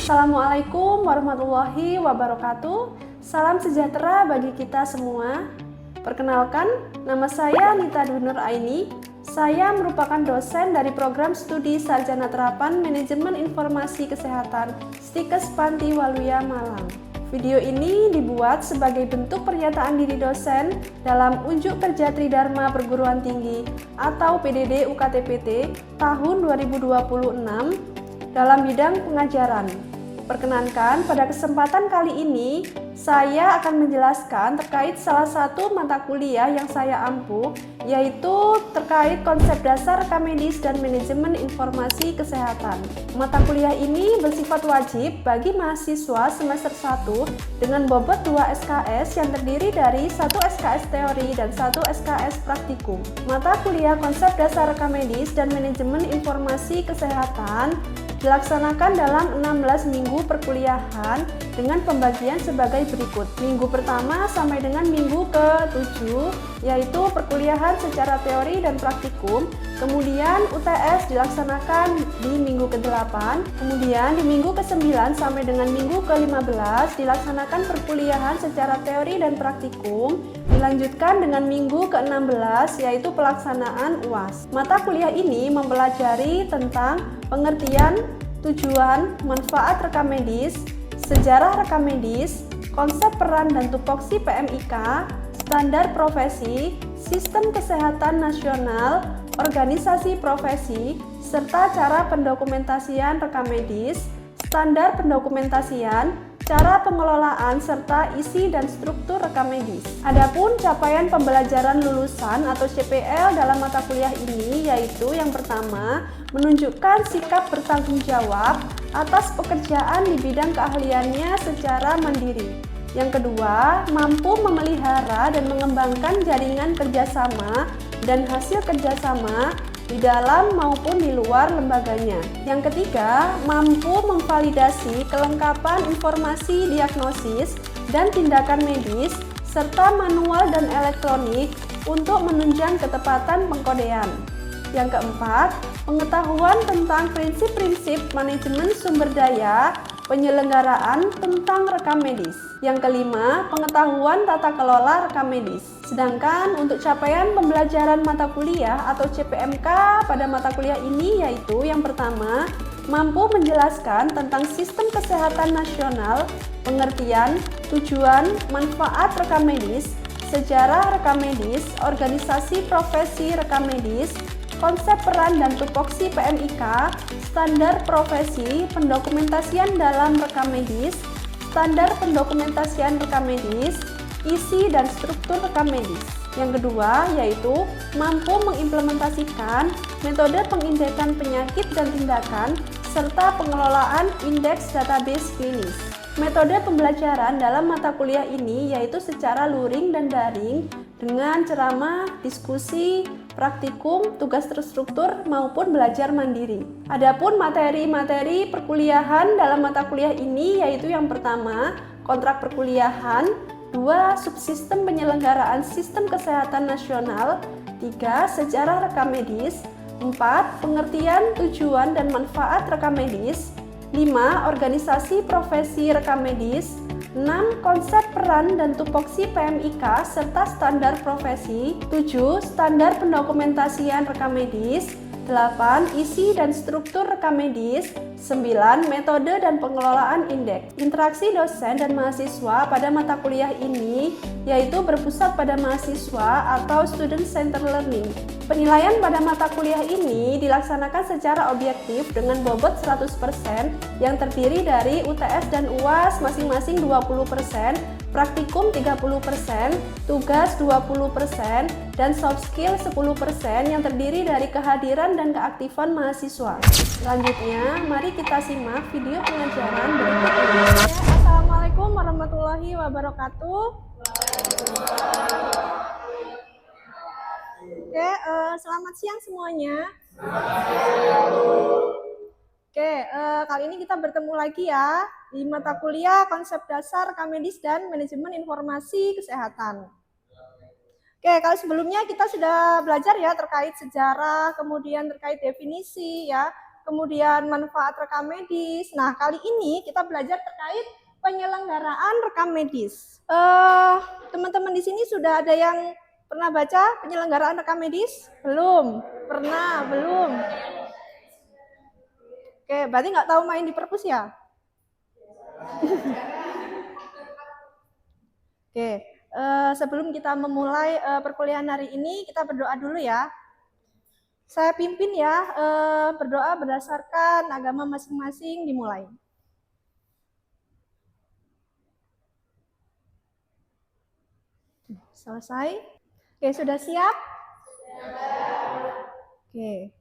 Assalamualaikum warahmatullahi wabarakatuh. Salam sejahtera bagi kita semua. Perkenalkan, nama saya Nita Dwi Nur Aini. Saya merupakan dosen dari program studi Sarjana Terapan Manajemen Informasi Kesehatan Stikes Panti Waluya Malang. Video ini dibuat sebagai bentuk pernyataan diri dosen dalam Unjuk Kerja Tridharma Perguruan Tinggi atau PDD UKT-PT tahun 2026 dalam bidang pengajaran. Perkenankan, pada kesempatan kali ini saya akan menjelaskan terkait salah satu mata kuliah yang saya ampuh, yaitu terkait konsep dasar rekam medis dan manajemen informasi kesehatan. Mata kuliah ini bersifat wajib bagi mahasiswa semester 1 dengan bobot 2 SKS yang terdiri dari 1 SKS teori dan 1 SKS praktikum. Mata kuliah konsep dasar rekam medis dan manajemen informasi kesehatan dilaksanakan dalam 16 minggu perkuliahan dengan pembagian sebagai berikut. Minggu pertama sampai dengan minggu ke-7 yaitu perkuliahan secara teori dan praktikum, kemudian UTS dilaksanakan di minggu ke-8, kemudian di minggu ke-9 sampai dengan minggu ke-15 dilaksanakan perkuliahan secara teori dan praktikum, dilanjutkan dengan minggu ke-16 yaitu pelaksanaan UAS. Mata kuliah ini mempelajari tentang pengertian, tujuan, manfaat rekam medis, sejarah rekam medis, konsep peran dan tupoksi PMIK, standar profesi, sistem kesehatan nasional, organisasi profesi, serta cara pendokumentasian rekam medis, standar pendokumentasian, cara pengelolaan, serta isi dan struktur rekam medis. Adapun capaian pembelajaran lulusan atau CPL dalam mata kuliah ini yaitu yang pertama, menunjukkan sikap bertanggung jawab atas pekerjaan di bidang keahliannya secara mandiri. Yang kedua, mampu memelihara dan mengembangkan jaringan kerjasama dan hasil kerjasama di dalam maupun di luar lembaganya. Yang ketiga, mampu memvalidasi kelengkapan informasi diagnosis dan tindakan medis serta manual dan elektronik untuk menunjang ketepatan pengkodean. Yang keempat, pengetahuan tentang prinsip-prinsip manajemen sumber daya penyelenggaraan tentang rekam medis. Yang kelima, pengetahuan tata kelola rekam medis. Sedangkan untuk capaian pembelajaran mata kuliah atau CPMK pada mata kuliah ini yaitu yang pertama, mampu menjelaskan tentang sistem kesehatan nasional, pengertian, tujuan, manfaat rekam medis, sejarah rekam medis, organisasi profesi rekam medis, konsep peran dan tupoksi PMIK, standar profesi, pendokumentasian dalam rekam medis, standar pendokumentasian rekam medis, isi dan struktur rekam medis. Yang kedua yaitu mampu mengimplementasikan metode pengindekan penyakit dan tindakan serta pengelolaan indeks database klinis. Metode pembelajaran dalam mata kuliah ini yaitu secara luring dan daring dengan ceramah, diskusi, praktikum, tugas terstruktur maupun belajar mandiri. Adapun materi-materi perkuliahan dalam mata kuliah ini yaitu yang pertama, kontrak perkuliahan, 2. Subsistem penyelenggaraan sistem kesehatan nasional, 3. Sejarah rekam medis, 4. Pengertian, tujuan, dan manfaat rekam medis, 5. Organisasi profesi rekam medis, 6. Konsep peran dan tupoksi PMIK serta standar profesi, 7. Standar pendokumentasian rekam medis, 8. Isi dan struktur rekam medis, 9. Metode dan pengelolaan indeks. Interaksi dosen dan mahasiswa pada mata kuliah ini yaitu berpusat pada mahasiswa atau student center learning. Penilaian pada mata kuliah ini dilaksanakan secara objektif dengan bobot 100% yang terdiri dari UTS dan UAS masing-masing 20%, praktikum 30%, tugas 20%, dan soft skill 10% yang terdiri dari kehadiran dan keaktifan mahasiswa. Selanjutnya, mari kita simak video pengajaran berikut ini. Assalamualaikum warahmatullahi wabarakatuh. Oke, selamat siang semuanya. Oke, kali ini kita bertemu lagi ya di mata kuliah konsep dasar rekam medis dan manajemen informasi kesehatan. Oke, kalau sebelumnya kita sudah belajar ya terkait sejarah, kemudian terkait definisi ya, kemudian manfaat rekam medis. Nah, kali ini kita belajar terkait penyelenggaraan rekam medis. Teman-teman di sini sudah ada yang pernah baca penyelenggaraan rekam medis? Belum? Pernah? Belum? Oke, berarti nggak tahu main di perpus ya? Oke, sebelum kita memulai perkuliahan hari ini, kita berdoa dulu ya. Saya pimpin ya, berdoa berdasarkan agama masing-masing dimulai. Selesai? Oke, sudah siap? Oke.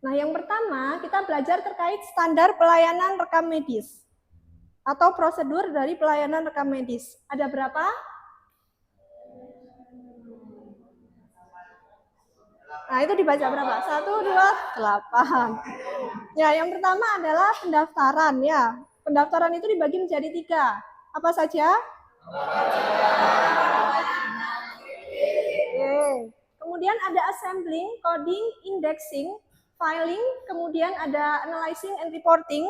Nah, yang pertama kita belajar terkait standar pelayanan rekam medis atau prosedur dari pelayanan rekam medis. Ada berapa? Nah, itu dibaca berapa? 1, 2, 8. Ya, yang pertama adalah pendaftaran ya. Pendaftaran itu dibagi menjadi 3. Apa saja? Oke. Kemudian ada assembling, coding, indexing, filing, kemudian ada analyzing and reporting.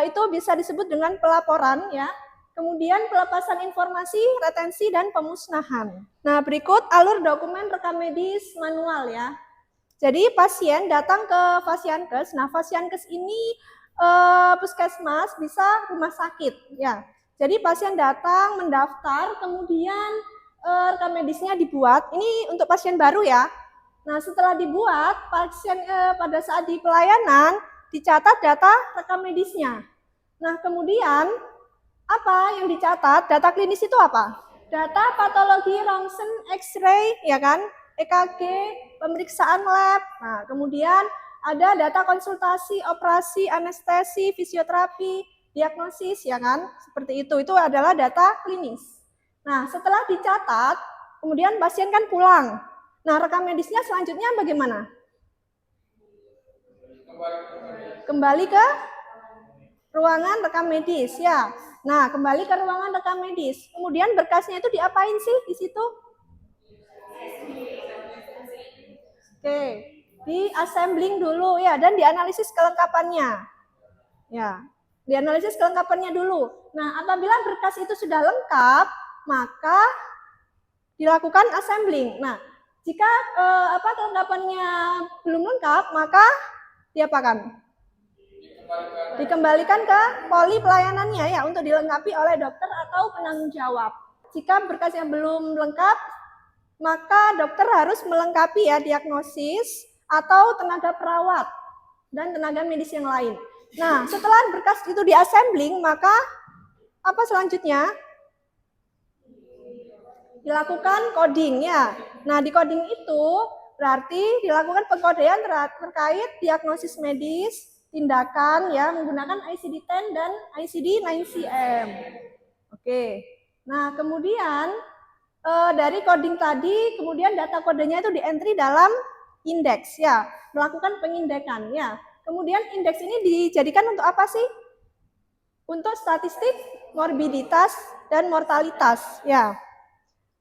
Itu bisa disebut dengan pelaporan ya. Kemudian pelepasan informasi, retensi, dan pemusnahan. Nah, berikut alur dokumen rekam medis manual ya. Jadi pasien datang ke Fasiankes. Nah, Fasiankes ini puskesmas bisa rumah sakit ya. Jadi pasien datang, mendaftar, kemudian rekam medisnya dibuat. Ini untuk pasien baru ya. Nah, setelah dibuat, pasien pada saat di pelayanan dicatat data rekam medisnya. Nah, kemudian apa yang dicatat? Data klinis itu apa? Data patologi ronsen, X-ray, ya kan? EKG, pemeriksaan lab. Nah, kemudian ada data konsultasi, operasi, anestesi, fisioterapi, diagnosis, ya kan? Seperti itu. Itu adalah data klinis. Nah, setelah dicatat, kemudian pasien kan pulang. Nah, rekam medisnya selanjutnya bagaimana? Kembali ke ruangan rekam medis ya. Nah, kembali ke ruangan rekam medis. Kemudian berkasnya itu diapain sih di situ? Oke, di assembling dulu ya dan dianalisis kelengkapannya. Ya, dianalisis kelengkapannya dulu. Nah, apabila berkas itu sudah lengkap, maka dilakukan assembling. Nah, jika kelengkapannya belum lengkap, maka diapakan? Dikembalikan ke poli pelayanannya ya untuk dilengkapi oleh dokter atau penanggung jawab. Jika berkasnya belum lengkap, maka dokter harus melengkapi ya diagnosis atau tenaga perawat dan tenaga medis yang lain. Nah, setelah berkas itu di-assembling, maka apa selanjutnya? Dilakukan coding ya. Nah, di coding itu berarti dilakukan pengkodean terkait diagnosis medis, tindakan ya menggunakan ICD-10 dan ICD-9CM. Oke. Nah, kemudian dari coding tadi, kemudian data kodenya itu di-entry dalam indeks ya, melakukan pengindekan ya. Kemudian indeks ini dijadikan untuk apa sih? Untuk statistik morbiditas dan mortalitas ya.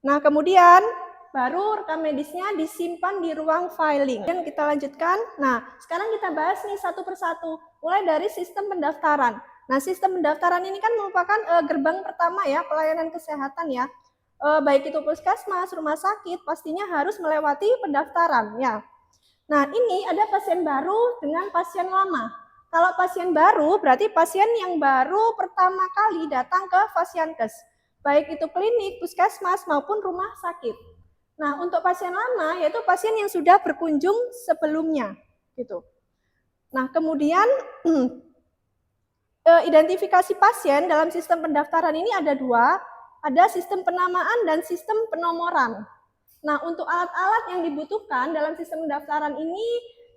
Nah, kemudian baru rekam medisnya disimpan di ruang filing. Dan kita lanjutkan. Nah, sekarang kita bahas nih satu persatu. Mulai dari sistem pendaftaran. Nah, sistem pendaftaran ini kan merupakan gerbang pertama ya pelayanan kesehatan ya. Baik itu puskesmas, rumah sakit, pastinya harus melewati pendaftaran ya. Nah, ini ada pasien baru dengan pasien lama. Kalau pasien baru berarti pasien yang baru pertama kali datang ke Fasiankes. Baik itu klinik, puskesmas maupun rumah sakit. Nah, untuk pasien lama yaitu pasien yang sudah berkunjung sebelumnya, gitu. Nah, kemudian identifikasi pasien dalam sistem pendaftaran ini ada 2, ada sistem penamaan dan sistem penomoran. Nah, untuk alat-alat yang dibutuhkan dalam sistem pendaftaran ini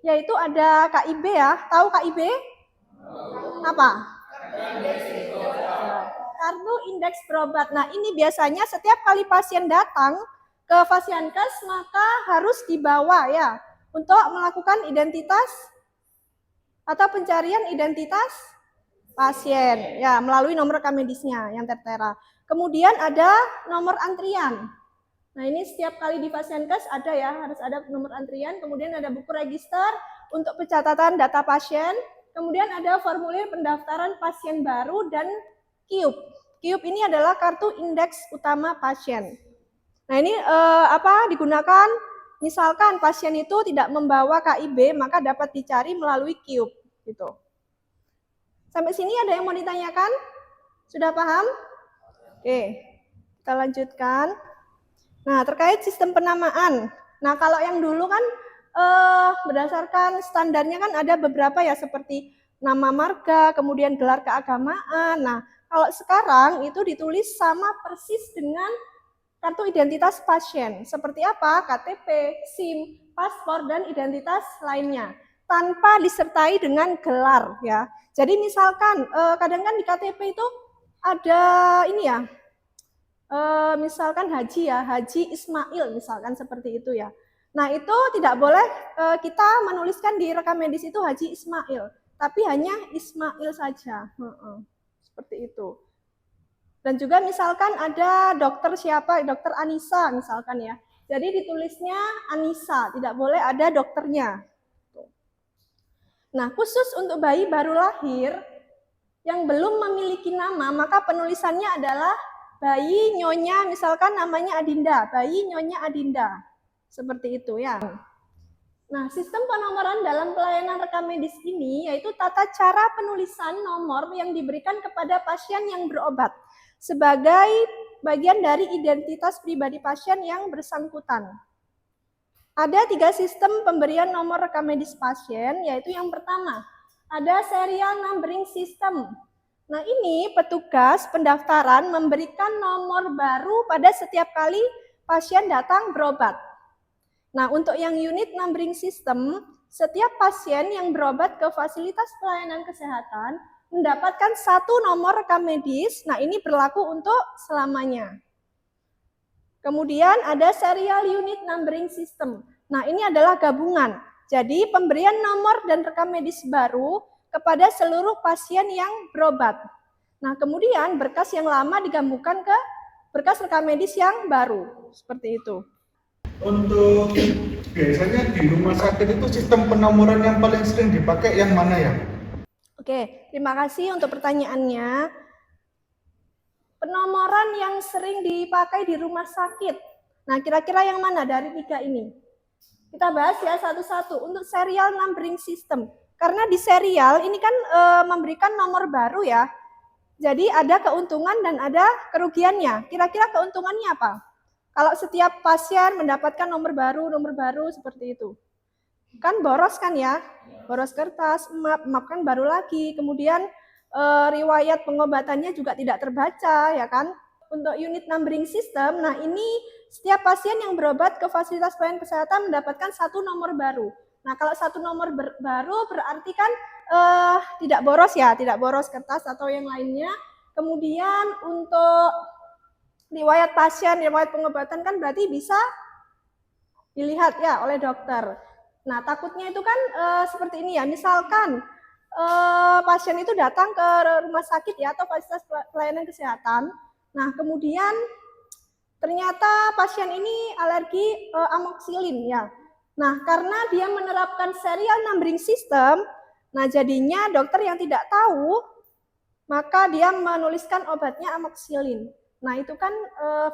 yaitu ada KIB ya. Tahu KIB? Apa? Kartu indeks berobat. Nah, ini biasanya setiap kali pasien datang ke Fasiankes maka harus dibawa ya untuk melakukan identitas atau pencarian identitas pasien ya melalui nomor rekam medisnya yang tertera. Kemudian ada nomor antrian. Nah, ini setiap kali di Fasiankes ada ya, harus ada nomor antrian, kemudian ada buku register, untuk pencatatan data pasien, kemudian ada formulir pendaftaran pasien baru dan KIUP. KIUP ini adalah kartu indeks utama pasien. Nah, ini digunakan misalkan pasien itu tidak membawa KIB, maka dapat dicari melalui KIUP gitu. Sampai sini ada yang mau ditanyakan? Sudah paham? Oke, kita lanjutkan. Nah, terkait sistem penamaan. Nah, kalau yang dulu kan berdasarkan standarnya kan ada beberapa ya, seperti nama marga, kemudian gelar keagamaan. Nah, kalau sekarang itu ditulis sama persis dengan kartu identitas pasien. Seperti apa? KTP, SIM, paspor, dan identitas lainnya. Tanpa disertai dengan gelar ya. Jadi misalkan kadang kan di KTP itu ada ini ya, misalkan Haji Ismail misalkan seperti itu ya. Nah, itu tidak boleh kita menuliskan di rekam medis itu Haji Ismail, tapi hanya Ismail saja. Seperti itu. Dan juga misalkan ada dokter siapa, dokter Anissa misalkan ya. Jadi ditulisnya Anissa, tidak boleh ada dokternya. Nah, khusus untuk bayi baru lahir yang belum memiliki nama, maka penulisannya adalah bayi nyonya, misalkan namanya Adinda, bayi nyonya Adinda. Seperti itu ya. Nah, sistem penomoran dalam pelayanan rekam medis ini yaitu tata cara penulisan nomor yang diberikan kepada pasien yang berobat sebagai bagian dari identitas pribadi pasien yang bersangkutan. Ada 3 sistem pemberian nomor rekam medis pasien, yaitu yang pertama, ada serial numbering system. Nah, ini petugas pendaftaran memberikan nomor baru pada setiap kali pasien datang berobat. Nah, untuk yang unit numbering system, setiap pasien yang berobat ke fasilitas pelayanan kesehatan mendapatkan 1 nomor rekam medis. Nah, ini berlaku untuk selamanya. Kemudian ada serial unit numbering system. Nah, ini adalah gabungan. Jadi, pemberian nomor dan rekam medis baru kepada seluruh pasien yang berobat. Nah, kemudian berkas yang lama digabungkan ke berkas rekam medis yang baru. Seperti itu. Untuk biasanya di rumah sakit itu sistem penomoran yang paling sering dipakai yang mana ya? Oke, terima kasih untuk pertanyaannya. Penomoran yang sering dipakai di rumah sakit. Nah, kira-kira yang mana dari 3 ini? Kita bahas ya satu-satu. Untuk serial numbering system. Karena di serial ini kan memberikan nomor baru ya. Jadi ada keuntungan dan ada kerugiannya. Kira-kira keuntungannya apa? Kalau setiap pasien mendapatkan nomor baru seperti itu. Kan boros kan ya? Boros kertas, map kan baru lagi. Kemudian riwayat pengobatannya juga tidak terbaca ya kan. Untuk unit numbering system, nah ini setiap pasien yang berobat ke fasilitas pelayanan kesehatan mendapatkan 1 nomor baru. Nah, kalau 1 nomor baru berarti kan tidak boros ya, tidak boros kertas atau yang lainnya. Kemudian untuk riwayat pasien, riwayat pengobatan kan berarti bisa dilihat ya oleh dokter. Nah, takutnya itu kan seperti ini ya, misalkan pasien itu datang ke rumah sakit ya atau fasilitas pelayanan kesehatan. Nah, kemudian ternyata pasien ini alergi amoxicillin ya. Nah, karena dia menerapkan serial numbering system, nah jadinya dokter yang tidak tahu, maka dia menuliskan obatnya amoxicillin. Nah, itu kan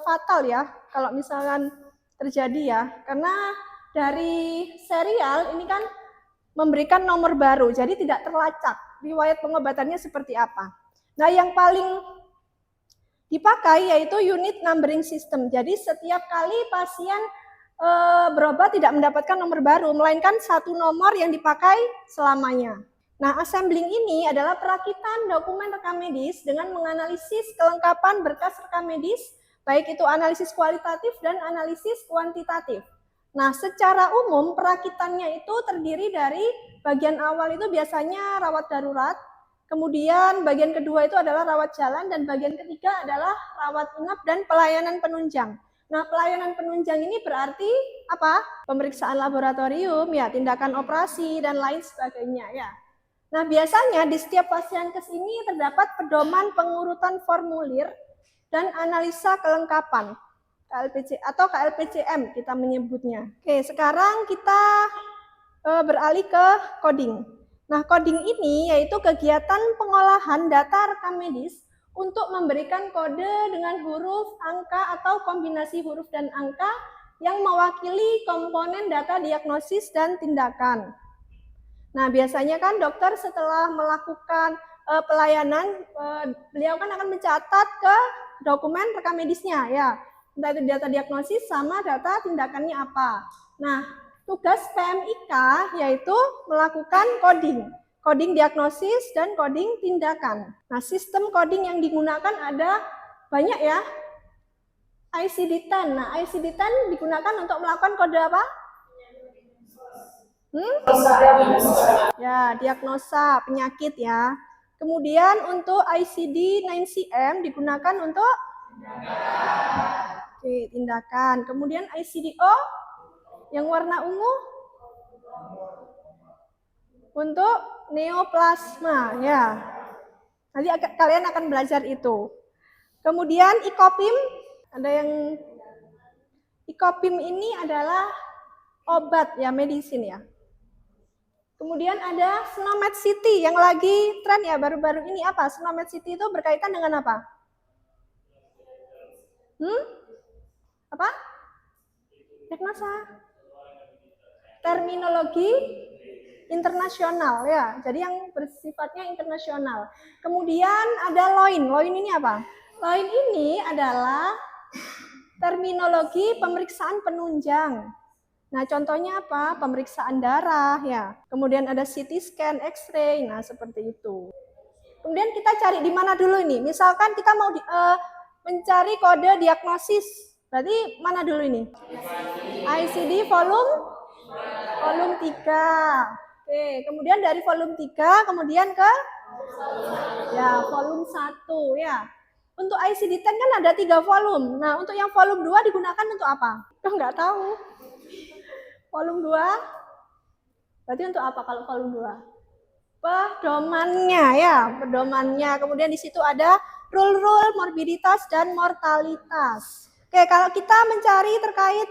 fatal ya kalau misalkan terjadi ya. Karena dari serial ini kan memberikan nomor baru, jadi tidak terlacak riwayat pengobatannya seperti apa. Nah, yang paling dipakai yaitu unit numbering system. Jadi setiap kali pasien berobat tidak mendapatkan nomor baru, melainkan 1 nomor yang dipakai selamanya. Nah, assembling ini adalah perakitan dokumen rekam medis dengan menganalisis kelengkapan berkas rekam medis, baik itu analisis kualitatif dan analisis kuantitatif. Nah, secara umum perakitannya itu terdiri dari bagian awal itu biasanya rawat darurat, kemudian bagian kedua itu adalah rawat jalan, dan bagian ketiga adalah rawat inap dan pelayanan penunjang. Nah, pelayanan penunjang ini berarti apa? Pemeriksaan laboratorium, ya, tindakan operasi, dan lain sebagainya ya. Nah, biasanya di setiap pasienkes ini terdapat pedoman pengurutan formulir dan analisa kelengkapan. KLPC atau KLPCM kita menyebutnya. Oke, sekarang kita beralih ke coding. Nah, coding ini yaitu kegiatan pengolahan data rekam medis untuk memberikan kode dengan huruf, angka, atau kombinasi huruf dan angka yang mewakili komponen data diagnosis dan tindakan. Nah, biasanya kan dokter setelah melakukan pelayanan, beliau kan akan mencatat ke dokumen rekam medisnya, ya. Entah itu data diagnosis sama data tindakannya apa. Nah, tugas PMIK yaitu melakukan coding diagnosis dan coding tindakan. Nah, sistem coding yang digunakan ada banyak ya. ICD-10. Nah, ICD-10 digunakan untuk melakukan kode apa? Ya, diagnosa penyakit ya. Kemudian untuk ICD-9CM digunakan untuk tindakan. Kemudian ICD-O yang warna ungu untuk neoplasma ya. Nanti kalian akan belajar itu. Kemudian ICOPIM, ada yang ICOPIM ini adalah obat ya, medisin ya. Kemudian ada SNOMED City yang lagi tren ya baru-baru ini. Apa? SNOMED City itu berkaitan dengan apa? Apa? Diagnosa. Terminologi internasional ya. Jadi yang bersifatnya internasional. Kemudian ada LOIN. LOIN ini apa? LOIN ini adalah terminologi pemeriksaan penunjang. Nah, contohnya apa? Pemeriksaan darah ya. Kemudian ada CT scan, X-ray. Nah, seperti itu. Kemudian kita cari di mana dulu ini? Misalkan kita mau mencari kode diagnosis. Berarti mana dulu ini? ICD volume 3. Oke, kemudian dari volume 3 kemudian ke ya, volume 1 ya. Untuk ICD-10 kan ada 3 volume. Nah, untuk yang volume 2 digunakan untuk apa? Nggak tahu. Volume 2 berarti untuk apa kalau volume 2? Pedomannya ya, pedomannya. Kemudian di situ ada rule-rule morbiditas dan mortalitas. Oke, kalau kita mencari terkait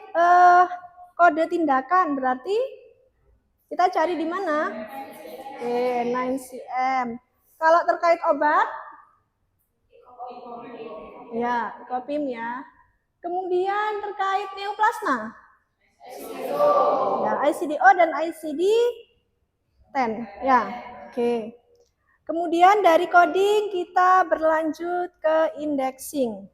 kode tindakan berarti kita cari di mana? Oke, 9CM. Kalau terkait obat ya, ICOPIM ya. Kemudian terkait neoplasma ya, ICD-O dan ICD-10 ya. Oke. Kemudian dari coding kita berlanjut ke indexing.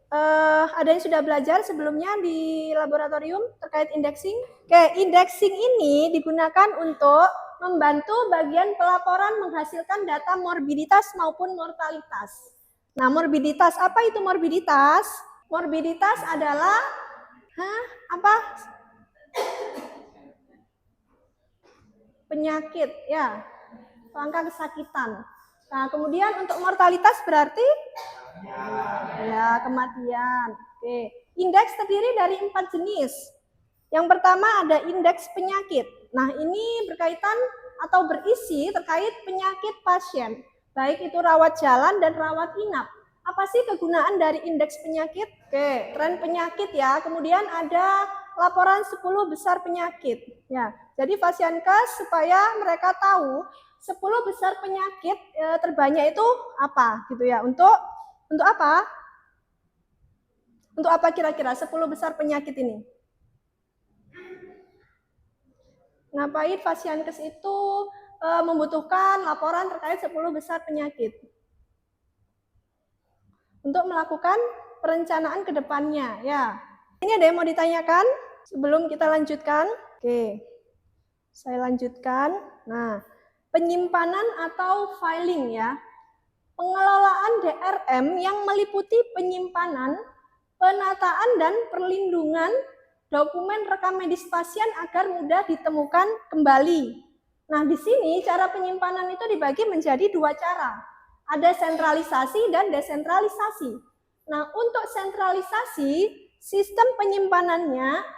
Ada yang sudah belajar sebelumnya di laboratorium terkait indexing? Oke, indexing ini digunakan untuk membantu bagian pelaporan menghasilkan data morbiditas maupun mortalitas. Nah, morbiditas, apa itu morbiditas? Morbiditas adalah apa? Penyakit ya, angka kesakitan. Nah, kemudian untuk mortalitas berarti ya, kematian. Oke. Indeks terdiri dari 4 jenis. Yang pertama ada indeks penyakit. Nah, ini berkaitan atau berisi terkait penyakit pasien, baik itu rawat jalan dan rawat inap. Apa sih kegunaan dari indeks penyakit? Oke, tren penyakit ya. Kemudian ada laporan 10 besar penyakit. Ya, jadi Pasienkes supaya mereka tahu 10 besar penyakit terbanyak itu apa gitu ya. Untuk apa? Untuk apa kira-kira 10 besar penyakit ini? Ngapain Pasienkes itu membutuhkan laporan terkait 10 besar penyakit? Untuk melakukan perencanaan ke depannya ya. Ini ada yang mau ditanyakan sebelum kita lanjutkan? Oke. Saya lanjutkan. Nah, penyimpanan atau filing ya. Pengelolaan DRM yang meliputi penyimpanan, penataan dan perlindungan dokumen rekam medis pasien agar mudah ditemukan kembali. Nah, di sini cara penyimpanan itu dibagi menjadi 2 cara. Ada sentralisasi dan desentralisasi. Nah, untuk sentralisasi, sistem penyimpanannya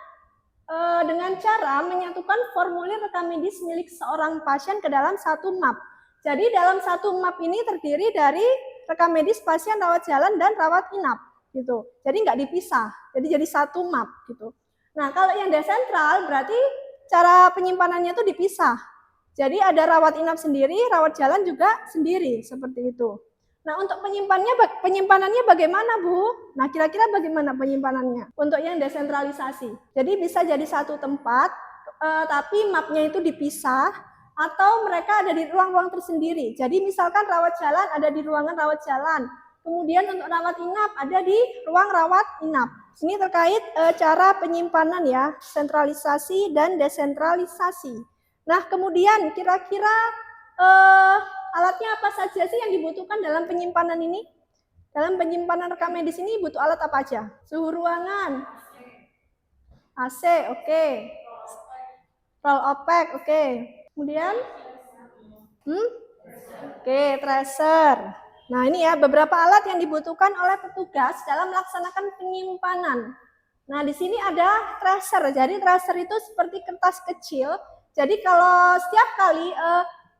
dengan cara menyatukan formulir rekam medis milik seorang pasien ke dalam satu map. Jadi dalam satu map ini terdiri dari rekam medis pasien rawat jalan dan rawat inap gitu. Jadi nggak dipisah. Jadi satu map gitu. Nah, kalau yang desentral berarti cara penyimpanannya itu dipisah. Jadi ada rawat inap sendiri, rawat jalan juga sendiri, seperti itu. Nah, untuk penyimpanannya bagaimana, Bu? Nah, kira-kira bagaimana penyimpanannya? Untuk yang desentralisasi. Jadi bisa jadi satu tempat, tapi mapnya itu dipisah, atau mereka ada di ruang-ruang tersendiri. Jadi misalkan rawat jalan ada di ruangan rawat jalan. Kemudian untuk rawat inap ada di ruang rawat inap. Ini terkait cara penyimpanan ya, sentralisasi dan desentralisasi. Nah, kemudian kira-kira alatnya apa saja sih yang dibutuhkan dalam penyimpanan ini? Dalam penyimpanan rekam medis ini butuh alat apa aja? Suhu ruangan, AC, oke. Roll opak, oke. Kemudian, oke, tracer. Nah, ini ya beberapa alat yang dibutuhkan oleh petugas dalam melaksanakan penyimpanan. Nah, di sini ada tracer. Jadi tracer itu seperti kertas kecil. Jadi kalau setiap kali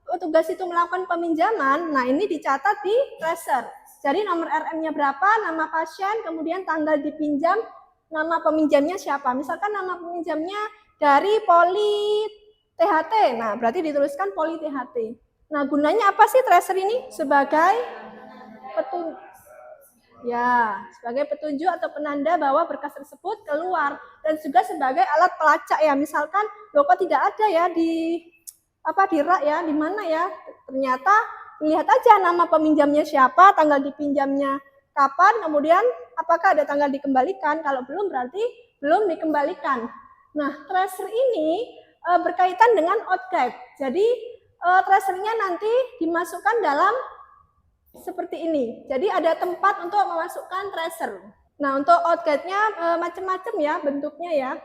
petugas itu melakukan peminjaman, nah ini dicatat di tracer. Jadi nomor RM-nya berapa, nama pasien, kemudian tanggal dipinjam, nama peminjamnya siapa. Misalkan nama peminjamnya dari Poli THT, nah berarti dituliskan Poli THT. Nah, gunanya apa sih tracer ini? Sebagai petunjuk atau penanda bahwa berkas tersebut keluar, dan juga sebagai alat pelacak ya. Misalkan loh kok tidak ada ya di rak ya, di mana ya? Ternyata lihat aja nama peminjamnya siapa, tanggal dipinjamnya kapan, kemudian apakah ada tanggal dikembalikan. Kalau belum berarti belum dikembalikan. Nah, tracer ini berkaitan dengan outguide. Jadi tracernya nanti dimasukkan dalam seperti ini. Jadi ada tempat untuk memasukkan tracer. Nah, untuk outguide-nya macam-macam ya bentuknya ya.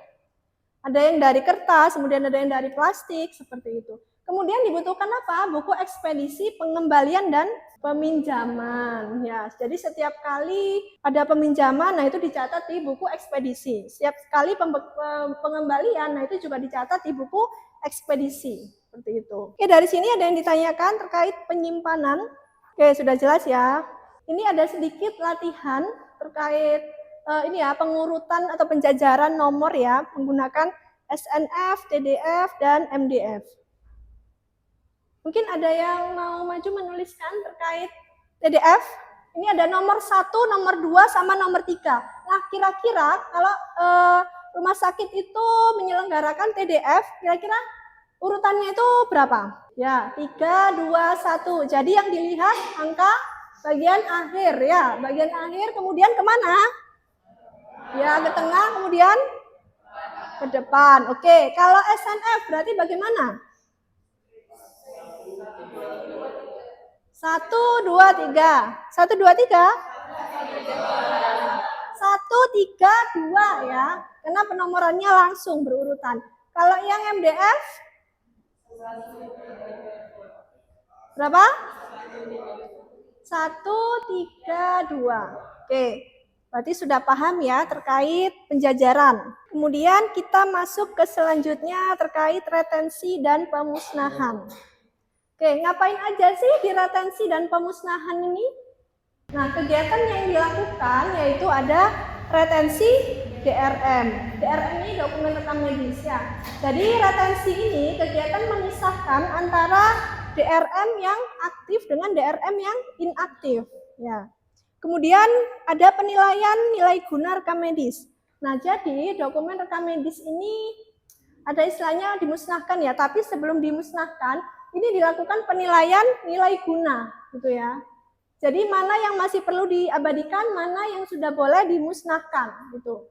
Ada yang dari kertas, kemudian ada yang dari plastik, seperti itu. Kemudian dibutuhkan apa? Buku ekspedisi, pengembalian, dan peminjaman. Ya, jadi setiap kali ada peminjaman, nah itu dicatat di buku ekspedisi. Setiap kali pengembalian, nah itu juga dicatat di buku ekspedisi. Seperti itu. Oke, dari sini ada yang ditanyakan terkait penyimpanan. Oke, sudah jelas ya. Ini ada sedikit latihan terkait ini ya, pengurutan atau penjajaran nomor ya, menggunakan SNF, TDF, dan MDF. Mungkin ada yang mau maju menuliskan terkait TDF. Ini ada nomor 1, nomor 2, sama nomor 3. Nah, kira-kira kalau rumah sakit itu menyelenggarakan TDF, kira-kira urutannya itu berapa? Ya, 3, 2, 1. Jadi yang dilihat angka bagian akhir ya. Bagian akhir kemudian kemana? Ya, ke tengah, kemudian ke depan. Oke, kalau SNF berarti bagaimana? 1, 2, 3. 1, 2, 3? 1, 3, 2 ya. Karena penomorannya langsung berurutan. Kalau yang MDF? Berapa? 1, 3, 2. Oke. Berarti sudah paham ya terkait penjajaran. Kemudian kita masuk ke selanjutnya terkait retensi dan pemusnahan. Oke, ngapain aja sih di retensi dan pemusnahan ini? Nah, kegiatan yang dilakukan yaitu ada retensi DRM. DRM ini dokumen rekam medis ya. Jadi retensi ini kegiatan memisahkan antara DRM yang aktif dengan DRM yang inaktif ya. Kemudian ada penilaian nilai guna rekam medis. Nah, jadi dokumen rekam medis ini ada istilahnya dimusnahkan ya, tapi sebelum dimusnahkan ini dilakukan penilaian nilai guna gitu ya. Jadi mana yang masih perlu diabadikan, mana yang sudah boleh dimusnahkan gitu.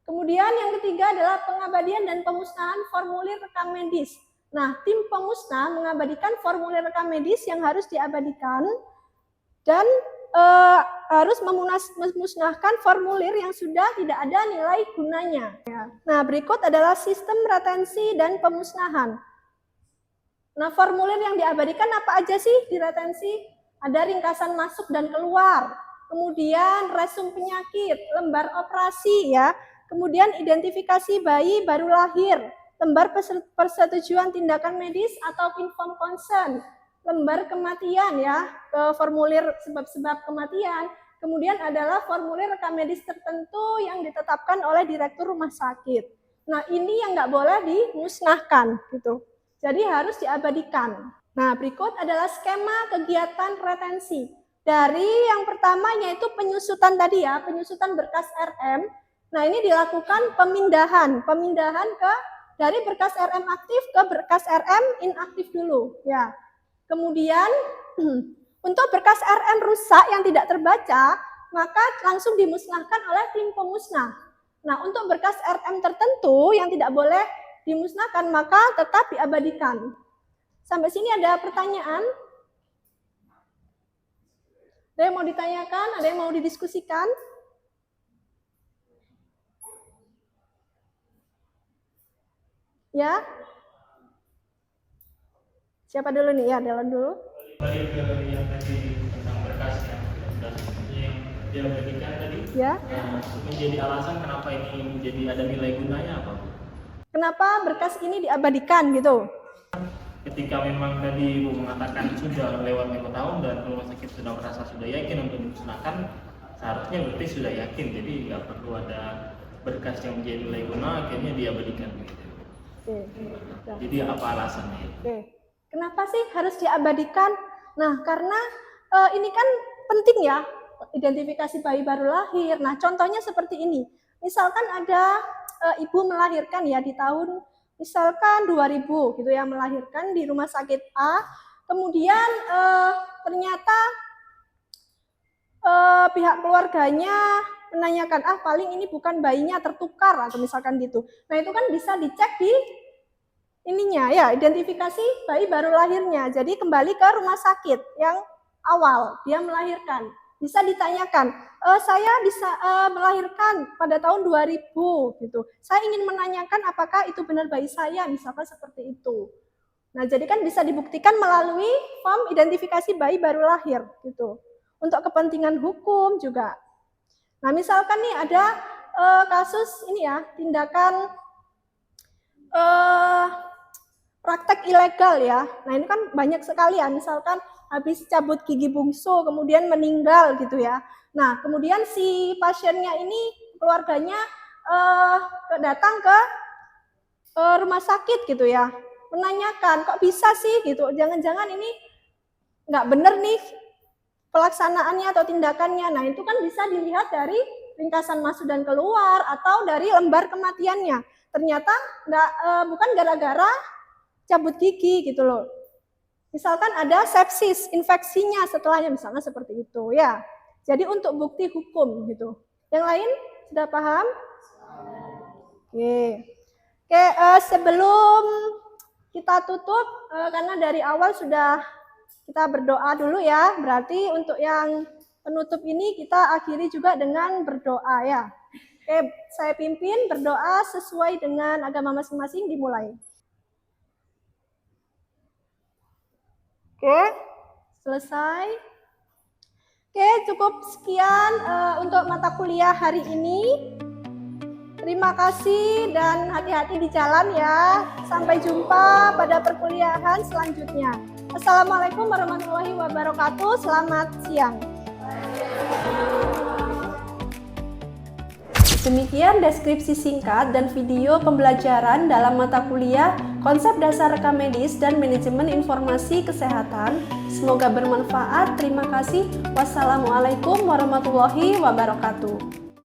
Kemudian yang ketiga adalah pengabadian dan pemusnahan formulir rekam medis. Nah, tim pemusnah mengabadikan formulir rekam medis yang harus diabadikan dan harus memusnahkan formulir yang sudah tidak ada nilai gunanya. Nah, berikut adalah sistem retensi dan pemusnahan. Nah, formulir yang diabadikan apa aja sih di retensi? Ada ringkasan masuk dan keluar, kemudian resum penyakit, lembar operasi ya, kemudian identifikasi bayi baru lahir, lembar persetujuan tindakan medis atau inform consent, lembar kematian ya, formulir sebab-sebab kematian, kemudian adalah formulir rekam medis tertentu yang ditetapkan oleh direktur rumah sakit. Nah, ini yang nggak boleh dimusnahkan gitu. Jadi harus diabadikan. Nah, berikut adalah skema kegiatan retensi. Dari yang pertama yaitu penyusutan tadi ya, penyusutan berkas RM. Nah, ini dilakukan pemindahan dari berkas RM aktif ke berkas RM inaktif dulu ya. Kemudian untuk berkas RM rusak yang tidak terbaca, maka langsung dimusnahkan oleh tim pemusnah. Nah, untuk berkas RM tertentu yang tidak boleh dimusnahkan, maka tetap diabadikan. Sampai sini ada pertanyaan? Ada yang mau ditanyakan? Ada yang mau didiskusikan? Ya? Siapa dulu nih? Ya, Delon dulu. Balik ke yang tadi tentang berkasnya, yang dia berikan tadi, Ya. Menjadi alasan kenapa ini menjadi ada nilai gunanya apa? Kenapa berkas ini diabadikan gitu? Ketika memang tadi Ibu mengatakan sudah lewat 5 tahun dan rumah sakit sudah merasa sudah yakin untuk dimusnahkan, seharusnya berarti sudah yakin, jadi nggak perlu ada berkas yang menjadi nilai guna akhirnya diabadikan gitu. Oke. Jadi apa alasannya? Oke. Kenapa sih harus diabadikan? Nah, karena ini kan penting ya, identifikasi bayi baru lahir. Nah, contohnya seperti ini. Misalkan ada ibu melahirkan ya di tahun misalkan 2000 gitu ya, melahirkan di rumah sakit A. Kemudian ternyata pihak keluarganya menanyakan, paling ini bukan bayinya tertukar atau misalkan gitu. Nah, itu kan bisa dicek di ininya ya, identifikasi bayi baru lahirnya. Jadi kembali ke rumah sakit yang awal dia melahirkan. Bisa ditanyakan, saya bisa melahirkan pada tahun 2000 gitu. Saya ingin menanyakan apakah itu benar bayi saya, misalkan seperti itu. Nah, jadi kan bisa dibuktikan melalui form identifikasi bayi baru lahir gitu. Untuk kepentingan hukum juga. Nah, misalkan nih ada kasus ini ya, tindakan praktek ilegal ya. Nah, ini kan banyak sekali ya, misalkan habis cabut gigi bungsu kemudian meninggal gitu ya. Nah, kemudian si pasiennya ini keluarganya datang ke rumah sakit gitu ya, menanyakan kok bisa sih gitu, jangan-jangan ini nggak bener nih pelaksanaannya atau tindakannya. Nah, itu kan bisa dilihat dari ringkasan masuk dan keluar atau dari lembar kematiannya. Ternyata bukan gara-gara cabut gigi gitu loh. Misalkan ada sepsis, infeksinya setelahnya misalnya seperti itu ya. Jadi untuk bukti hukum gitu. Yang lain sudah paham? Oke, sebelum kita tutup, karena dari awal sudah kita berdoa dulu ya. Berarti untuk yang penutup ini kita akhiri juga dengan berdoa ya. Oke, saya pimpin berdoa sesuai dengan agama masing-masing, dimulai. Oke, selesai. Oke, cukup sekian untuk mata kuliah hari ini. Terima kasih dan hati-hati di jalan ya. Sampai jumpa pada perkuliahan selanjutnya. Assalamualaikum warahmatullahi wabarakatuh. Selamat siang. Demikian deskripsi singkat dan video pembelajaran dalam mata kuliah Konsep Dasar Rekam Medis dan Manajemen Informasi Kesehatan. Semoga bermanfaat. Terima kasih. Wassalamualaikum warahmatullahi wabarakatuh.